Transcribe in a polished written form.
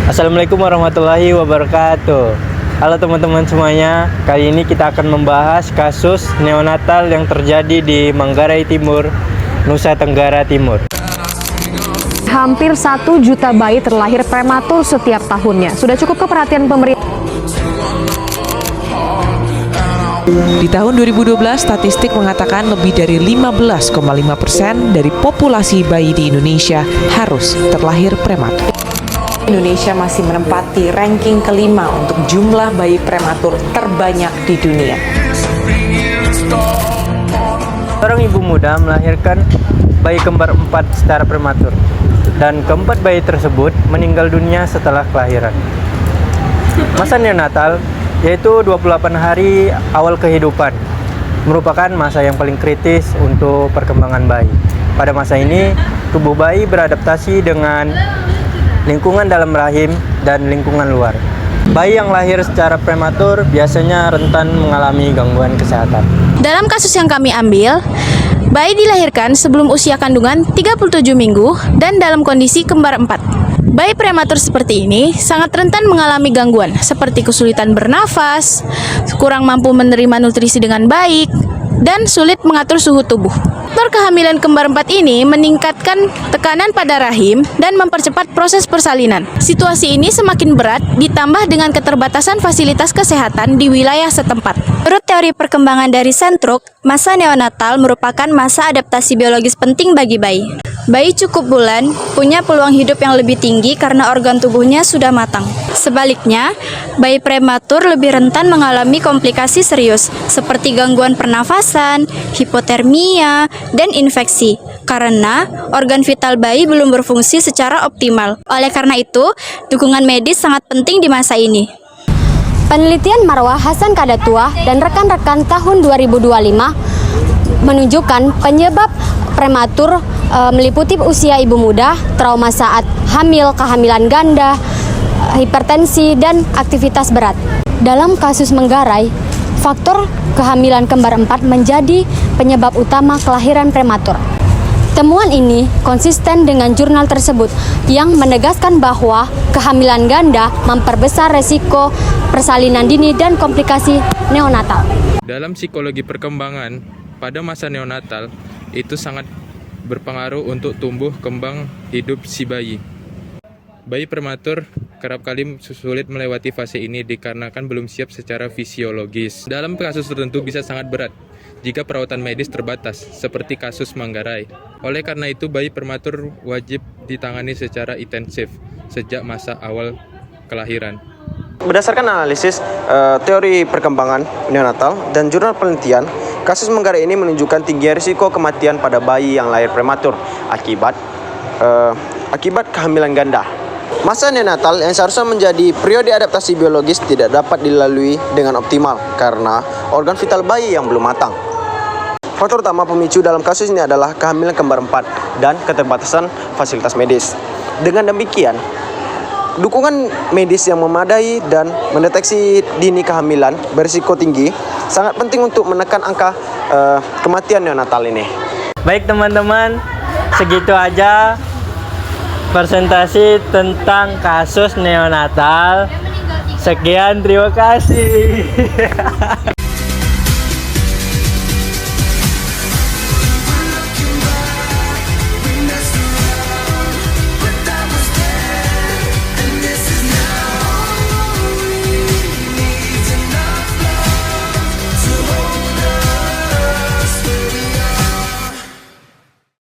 Assalamualaikum warahmatullahi wabarakatuh. Halo teman-teman semuanya, kali ini kita akan membahas kasus neonatal yang terjadi di Manggarai Timur, Nusa Tenggara Timur. Hampir 1 juta bayi terlahir prematur setiap tahunnya. Sudah cukup perhatian pemerintah. Di tahun 2012, statistik mengatakan lebih dari 15,5% dari populasi bayi di Indonesia harus terlahir prematur. Indonesia masih menempati ranking kelima untuk jumlah bayi prematur terbanyak di dunia. Seorang ibu muda melahirkan bayi kembar 4 secara prematur, dan keempat bayi tersebut meninggal dunia setelah kelahiran. Masa neonatal, yaitu 28 hari awal kehidupan, merupakan masa yang paling kritis untuk perkembangan bayi. Pada masa ini, tubuh bayi beradaptasi dengan lingkungan dalam rahim dan lingkungan luar. Bayi yang lahir secara prematur biasanya rentan mengalami gangguan kesehatan. Dalam kasus yang kami ambil, bayi dilahirkan sebelum usia kandungan 37 minggu dan dalam kondisi kembar 4. Bayi prematur seperti ini sangat rentan mengalami gangguan seperti kesulitan bernafas, kurang mampu menerima nutrisi dengan baik, dan sulit mengatur suhu tubuh. Faktor kehamilan kembar 4 ini meningkatkan tekanan pada rahim dan mempercepat proses persalinan. Situasi ini semakin berat ditambah dengan keterbatasan fasilitas kesehatan di wilayah setempat. Menurut teori perkembangan dari Centrook, masa neonatal merupakan masa adaptasi biologis penting bagi bayi. Bayi cukup bulan punya peluang hidup yang lebih tinggi karena organ tubuhnya sudah matang. Sebaliknya, bayi prematur lebih rentan mengalami komplikasi serius seperti gangguan pernafasan, hipotermia, dan infeksi karena organ vital bayi belum berfungsi secara optimal. Oleh karena itu, dukungan medis sangat penting di masa ini. Penelitian Marwah Hasan Kadatua dan rekan-rekan tahun 2025 menunjukkan penyebab prematur meliputi usia ibu muda, trauma saat hamil, kehamilan ganda, hipertensi, dan aktivitas berat. Dalam kasus Manggarai, faktor kehamilan kembar 4 menjadi penyebab utama kelahiran prematur. Temuan ini konsisten dengan jurnal tersebut yang menegaskan bahwa kehamilan ganda memperbesar resiko persalinan dini dan komplikasi neonatal. Dalam psikologi perkembangan, pada masa neonatal itu sangat berpengaruh untuk tumbuh kembang hidup si bayi. Bayi prematur kerap kali sulit melewati fase ini dikarenakan belum siap secara fisiologis. Dalam kasus tertentu bisa sangat berat jika perawatan medis terbatas, seperti kasus Manggarai. Oleh karena itu, bayi prematur wajib ditangani secara intensif sejak masa awal kelahiran. Berdasarkan analisis teori perkembangan neonatal dan jurnal penelitian, kasus Manggarai ini menunjukkan tinggi risiko kematian pada bayi yang lahir prematur akibat kehamilan ganda. Masa neonatal yang seharusnya menjadi periode adaptasi biologis tidak dapat dilalui dengan optimal karena organ vital bayi yang belum matang. Faktor utama pemicu dalam kasus ini adalah kehamilan kembar 4 dan keterbatasan fasilitas medis. Dengan demikian, dukungan medis yang memadai dan mendeteksi dini kehamilan berisiko tinggi sangat penting untuk menekan angka kematian neonatal ini. Baik teman-teman, segitu aja presentasi tentang kasus neonatal. Sekian, terima kasih.